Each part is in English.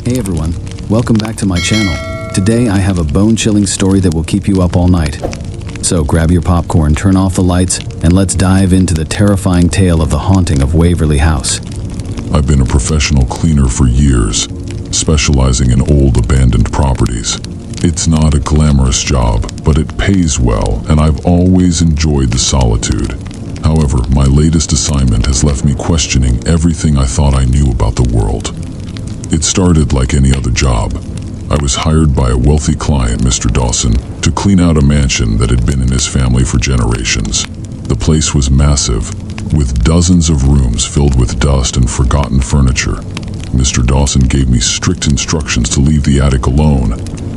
Hey everyone, welcome back to my channel. Today I have a bone-chilling story that will keep you up all night. So grab your popcorn, turn off the lights, and let's dive into the terrifying tale of the haunting of Waverly House. I've been a professional cleaner for years, specializing in old abandoned properties. It's not a glamorous job, but it pays well, and I've always enjoyed the solitude. However, my latest assignment has left me questioning everything I thought I knew about the world. It started like any other job. I was hired by a wealthy client, Mr. Dawson, to clean out a mansion that had been in his family for generations. The place was massive, with dozens of rooms filled with dust and forgotten furniture. Mr. Dawson gave me strict instructions to leave the attic alone.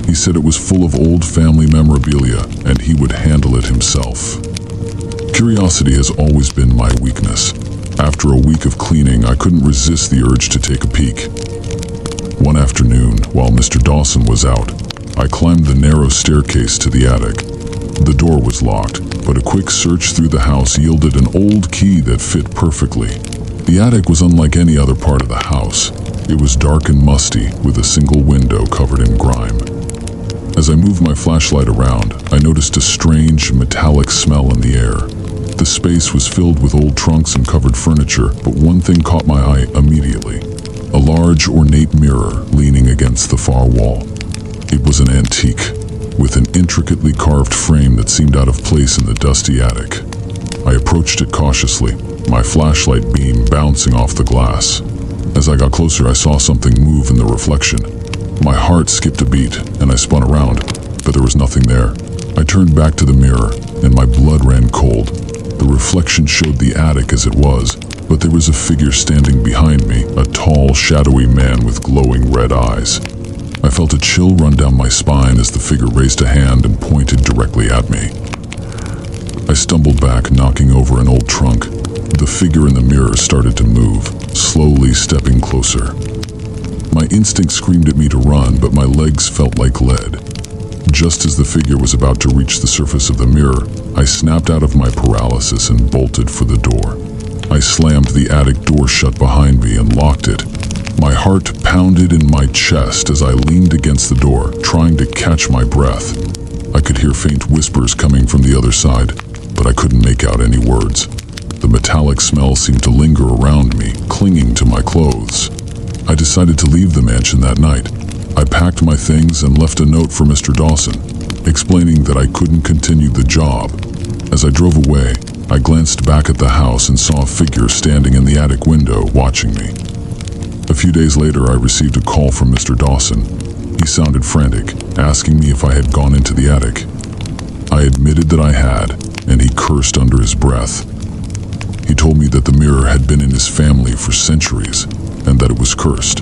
He said it was full of old family memorabilia, and he would handle it himself. Curiosity has always been my weakness. After a week of cleaning, I couldn't resist the urge to take a peek. One afternoon, while Mr. Dawson was out, I climbed the narrow staircase to the attic. The door was locked, but a quick search through the house yielded an old key that fit perfectly. The attic was unlike any other part of the house. It was dark and musty, with a single window covered in grime. As I moved my flashlight around, I noticed a strange, metallic smell in the air. The space was filled with old trunks and covered furniture, but one thing caught my eye immediately. A large, ornate mirror leaning against the far wall. It was an antique, with an intricately carved frame that seemed out of place in the dusty attic. I approached it cautiously, my flashlight beam bouncing off the glass. As I got closer, I saw something move in the reflection. My heart skipped a beat, and I spun around, but there was nothing there. I turned back to the mirror, and my blood ran cold. The reflection showed the attic as it was, but there was a figure standing behind me, a tall, shadowy man with glowing red eyes. I felt a chill run down my spine as the figure raised a hand and pointed directly at me. I stumbled back, knocking over an old trunk. The figure in the mirror started to move, slowly stepping closer. My instinct screamed at me to run, but my legs felt like lead. Just as the figure was about to reach the surface of the mirror, I snapped out of my paralysis and bolted for the door. I slammed the attic door shut behind me and locked it. My heart pounded in my chest as I leaned against the door, trying to catch my breath. I could hear faint whispers coming from the other side, but I couldn't make out any words. The metallic smell seemed to linger around me, clinging to my clothes. I decided to leave the mansion that night. I packed my things and left a note for Mr. Dawson, explaining that I couldn't continue the job. As I drove away, I glanced back at the house and saw a figure standing in the attic window, watching me. A few days later, I received a call from Mr. Dawson. He sounded frantic, asking me if I had gone into the attic. I admitted that I had, and he cursed under his breath. He told me that the mirror had been in his family for centuries, and that it was cursed.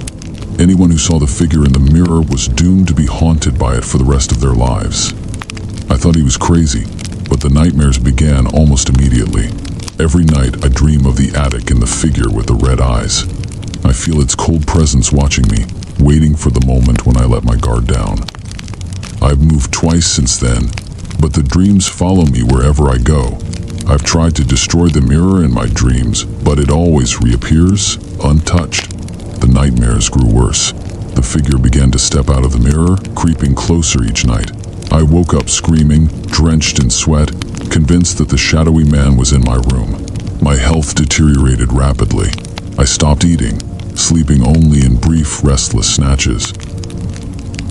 Anyone who saw the figure in the mirror was doomed to be haunted by it for the rest of their lives. I thought he was crazy, but the nightmares began almost immediately. Every night I dream of the attic and the figure with the red eyes. I feel its cold presence watching me, waiting for the moment when I let my guard down. I've moved twice since then, but the dreams follow me wherever I go. I've tried to destroy the mirror in my dreams, but it always reappears, untouched. The nightmares grew worse. The figure began to step out of the mirror, creeping closer each night. I woke up screaming, drenched in sweat, convinced that the shadowy man was in my room. My health deteriorated rapidly. I stopped eating, sleeping only in brief, restless snatches.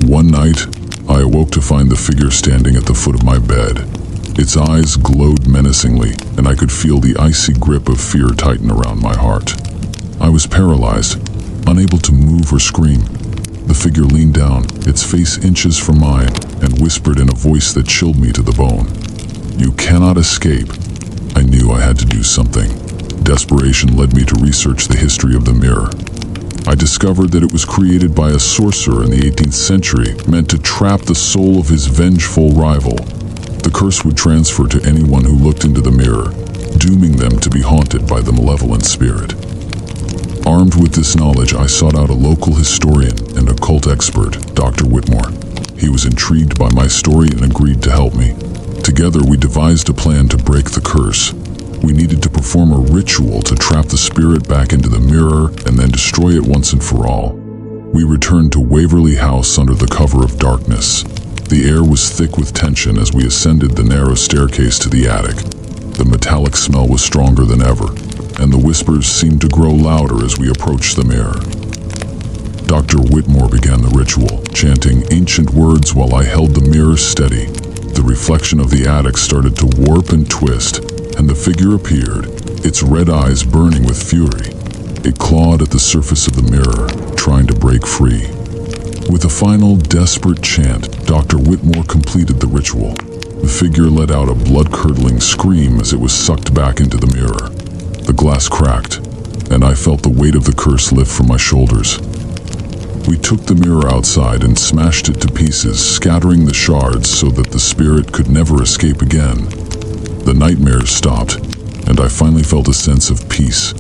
One night, I awoke to find the figure standing at the foot of my bed. Its eyes glowed menacingly, and I could feel the icy grip of fear tighten around my heart. I was paralyzed, unable to move or scream. The figure leaned down, its face inches from mine, and whispered in a voice that chilled me to the bone. "You cannot escape." I knew I had to do something. Desperation led me to research the history of the mirror. I discovered that it was created by a sorcerer in the 18th century, meant to trap the soul of his vengeful rival. The curse would transfer to anyone who looked into the mirror, dooming them to be haunted by the malevolent spirit. Armed with this knowledge, I sought out a local historian and occult expert, Dr. Whitmore. He was intrigued by my story and agreed to help me. Together, we devised a plan to break the curse. We needed to perform a ritual to trap the spirit back into the mirror and then destroy it once and for all. We returned to Waverly House under the cover of darkness. The air was thick with tension as we ascended the narrow staircase to the attic. The metallic smell was stronger than ever, and the whispers seemed to grow louder as we approached the mirror. Dr. Whitmore began the ritual, chanting ancient words while I held the mirror steady. The reflection of the attic started to warp and twist, and the figure appeared, its red eyes burning with fury. It clawed at the surface of the mirror, trying to break free. With a final, desperate chant, Dr. Whitmore completed the ritual. The figure let out a blood-curdling scream as it was sucked back into the mirror. The glass cracked, and I felt the weight of the curse lift from my shoulders. We took the mirror outside and smashed it to pieces, scattering the shards so that the spirit could never escape again. The nightmares stopped, and I finally felt a sense of peace.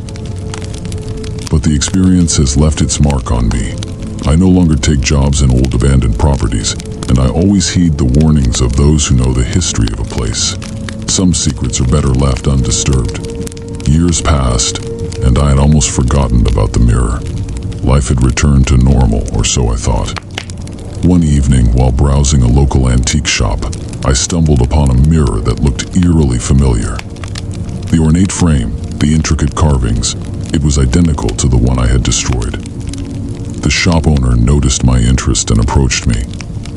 But the experience has left its mark on me. I no longer take jobs in old abandoned properties, and I always heed the warnings of those who know the history of a place. Some secrets are better left undisturbed. Years passed, and I had almost forgotten about the mirror. Life had returned to normal, or so I thought. One evening, while browsing a local antique shop, I stumbled upon a mirror that looked eerily familiar. The ornate frame, the intricate carvings, it was identical to the one I had destroyed. The shop owner noticed my interest and approached me.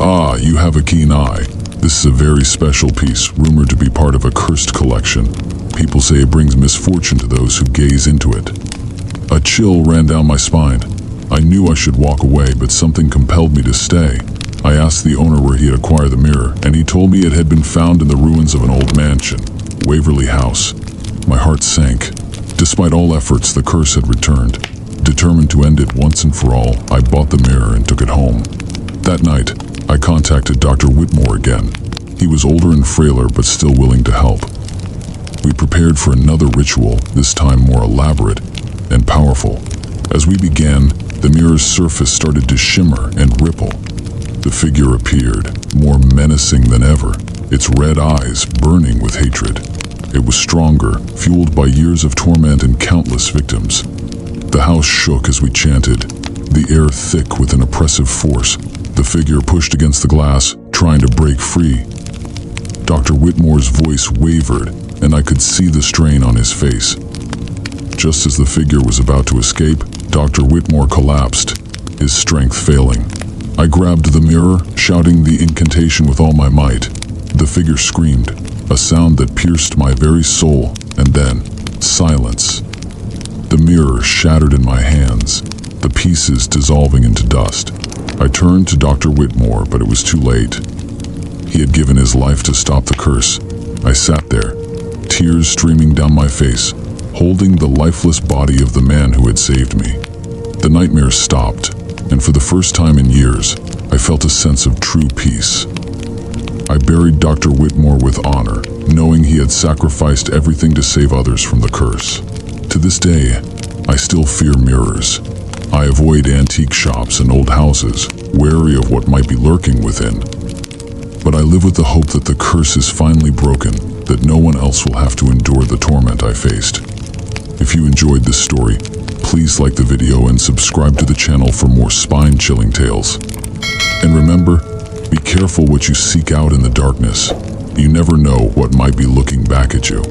"Ah, you have a keen eye. This is a very special piece, rumored to be part of a cursed collection. People say it brings misfortune to those who gaze into it." A chill ran down my spine. I knew I should walk away, but something compelled me to stay. I asked the owner where he had acquired the mirror, and he told me it had been found in the ruins of an old mansion, Waverly House. My heart sank. Despite all efforts, the curse had returned. Determined to end it once and for all, I bought the mirror and took it home. That night, I contacted Dr. Whitmore again. He was older and frailer, but still willing to help. We prepared for another ritual, this time more elaborate and powerful. As we began, the mirror's surface started to shimmer and ripple. The figure appeared, more menacing than ever, its red eyes burning with hatred. It was stronger, fueled by years of torment and countless victims. The house shook as we chanted, the air thick with an oppressive force. The figure pushed against the glass, trying to break free. Dr. Whitmore's voice wavered, and I could see the strain on his face. Just as the figure was about to escape, Dr. Whitmore collapsed, his strength failing. I grabbed the mirror, shouting the incantation with all my might. The figure screamed, a sound that pierced my very soul, and then, silence. The mirror shattered in my hands, the pieces dissolving into dust. I turned to Dr. Whitmore, but it was too late. He had given his life to stop the curse. I sat there, tears streaming down my face, holding the lifeless body of the man who had saved me. The nightmares stopped, and for the first time in years, I felt a sense of true peace. I buried Dr. Whitmore with honor, knowing he had sacrificed everything to save others from the curse. To this day, I still fear mirrors. I avoid antique shops and old houses, wary of what might be lurking within. But I live with the hope that the curse is finally broken, that no one else will have to endure the torment I faced. If you enjoyed this story, please like the video and subscribe to the channel for more spine-chilling tales. And remember, be careful what you seek out in the darkness. You never know what might be looking back at you.